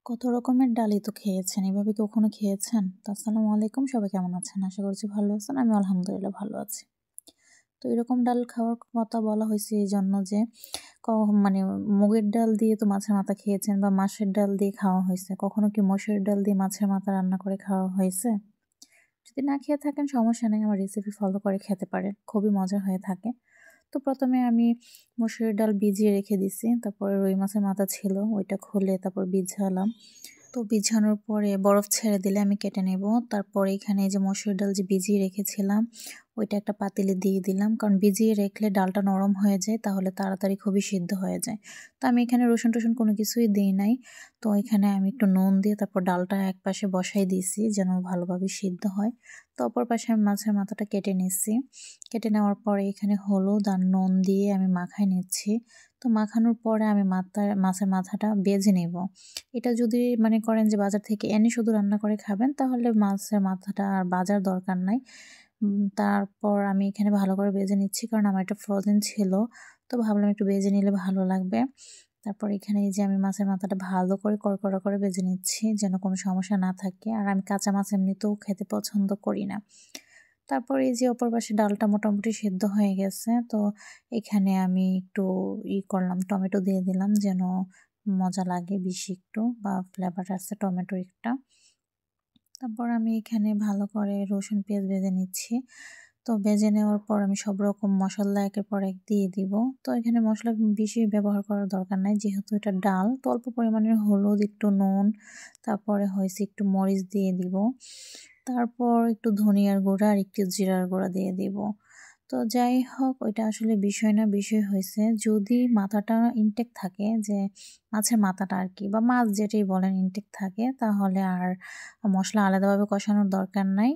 কত রকমের ডালই তো খেয়েছেন। এভাবে কি কখনো খেয়েছেন? তো আসসালামু আলাইকুম। সবাই কেমন আছেন? আশা করছি ভালো আছেন। আমি আলহামদুলিল্লাহ ভালো আছি। তো এরকম ডাল খাওয়ার কথা বলা হইছে এইজন্য যে ক মানে মুগের ডাল দিয়ে তো মাছের মাথা খেয়েছেন বা মাছের ডাল দিয়ে খাওয়া হইছে। কখনো কি মসুরের ডাল দিয়ে মাছের মাথা রান্না করে খাওয়া হয়েছে? যদি না খেয়ে থাকেন সমস্যা নেই, আমার রেসিপি ফলো করে খেতে পারেন। খুবই মজা হয়ে থাকে। তো ১ম এ আমি মসুরের ডাল ভিজিয়ে রেখে দিছি। তারপরে রুই মাছের মাথা ছিল, ওইটা খুলে তারপর ভিজালাম। তো ভিজানোর পরে বরফ ছেড়ে দিলে আমি কেটে নেব। তারপরে এখানে এই যে মসুর ডাল যে ভিজিয়ে রেখেছিলাম, ওইটা একটা পাতিলে দিয়ে দিলাম। কারণ ভিজিয়ে রাখলে ডালটা নরম হয়ে যায়, তাহলে তাড়াতাড়ি খুবই সিদ্ধ হয়ে যায়। তো আমি এখানে রসুন-টসুন কোনো কিছুই দেই নাই। তো এখানে আমি একটু নুন দিয়ে তারপর ডালটা একপাশে বসাই দিয়েছি যেন ভালোভাবে সিদ্ধ হয়। তো অপর পাশে আমি মাছের মাথাটা কেটে নিচ্ছি। কেটে নেওয়ার পরে এখানে হলুদ আর নুন দিয়ে আমি মাখায় নিচ্ছি। তো মাখানোর পরে আমি মাছের মাথাটা ভেজে নেব। এটা যদি মনে করেন যে বাজার থেকে এনে শুধু রান্না করে খাবেন, তাহলে মাছের মাথাটা আর ভাজার দরকার নাই। তারপর আমি এখানে ভালো করে ভেজে নিচ্ছি, কারণ আমার এটা ফ্রোজেন ছিল। তো ভাবলাম একটু ভেজে নিলে ভালো লাগবে। তারপর এখানে এই যে আমি মাছের মাথাটা ভালো করে কড়কড়া করে ভেজে নিচ্ছি যেন কোনো সমস্যা না থাকে। আর আমি কাঁচা মাছ এমনিতেও খেতে পছন্দ করি না। তারপর এই যে অপর পাশে ডালটা মোটামুটি সেদ্ধ হয়ে গেছে। তো এখানে আমি একটু করলাম, টমেটো দিয়ে দিলাম যেন মজা লাগে বেশি একটু বা ফ্লেভার আছে টমেটোর একটা। তারপর আমি এখানে ভালো করে রসুন পেঁয়াজ ভেজে নিচ্ছি। তো ভেজে নেওয়ার পর আমি সব রকম মশলা একের পর এক দিয়ে দিব। তো এখানে মশলা বেশি ব্যবহার করার দরকার নাই, যেহেতু এটা ডাল। তো অল্প পরিমাণের হলুদ, একটু নুন, তারপরে হয়েছে একটু মরিচ দিয়ে দিব। তারপর একটু ধনিয়ার গুঁড়া আর একটু জিরার গুঁড়া দিয়ে দিব। তো যাই হোক, ওইটা আসলে বিষয় না, বিষয় হয়েছে যদি মাথাটা ইনটেক থাকে, যে মাছের মাথাটা আর কি, বা মাছ যেটাই বলেন ইনটেক থাকে, তাহলে আর মশলা আলাদাভাবে কষানোর দরকার নাই।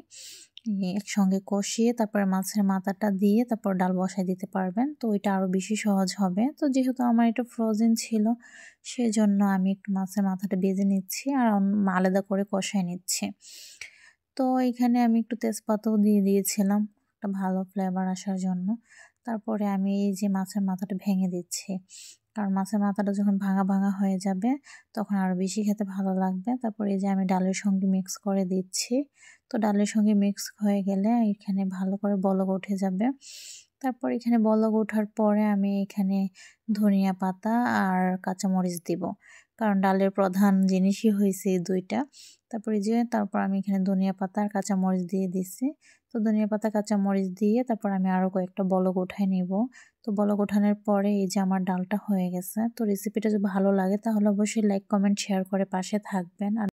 একসঙ্গে কষিয়ে তারপরে মাছের মাথাটা দিয়ে তারপর ডাল বসায় দিতে পারবেন। তো ওইটা আরও বেশি সহজ হবে। তো যেহেতু আমার এটা ফ্রোজেন ছিল, সেজন্য আমি একটু মাছের মাথাটা ভেজে নিচ্ছি আর আলাদা করে কষায় নিচ্ছি। তো এখানে আমি একটু তেজপাতাও দিয়ে দিয়েছিলাম একটা ভালো ফ্লেভার আসার জন্য। তারপরে আমি এই যে মাছের মাথাটা ভেঙে দিচ্ছি, কারণ মাছের মাথাটা যখন ভাঙা ভাঙা হয়ে যাবে তখন আরও বেশি খেতে ভালো লাগবে। তারপরে এই যে আমি ডালের সঙ্গে মিক্স করে দিচ্ছি। তো ডালের সঙ্গে মিক্স হয়ে গেলে এখানে ভালো করে বলক উঠে যাবে। তারপর এখানে বলক ওঠার পরে আমি এখানে ধনিয়া পাতা আর কাঁচামরিচ দিব, কারণ ডালের প্রধান জিনিসই হয়েছে এই দুইটা। তারপর আমি এখানে ধনিয়া পাতা আর কাঁচামরিচ দিয়ে দিচ্ছি। তো ধনিয়া পাতা কাঁচামরিচ দিয়ে তারপর আমি আরও কয়েকটা বলক উঠায় নিব। তো বলক ওঠানোর পরে এই যে আমার ডালটা হয়ে গেছে। তো রেসিপিটা যদি ভালো লাগে তাহলে অবশ্যই লাইক, কমেন্ট, শেয়ার করে পাশে থাকবেন। আর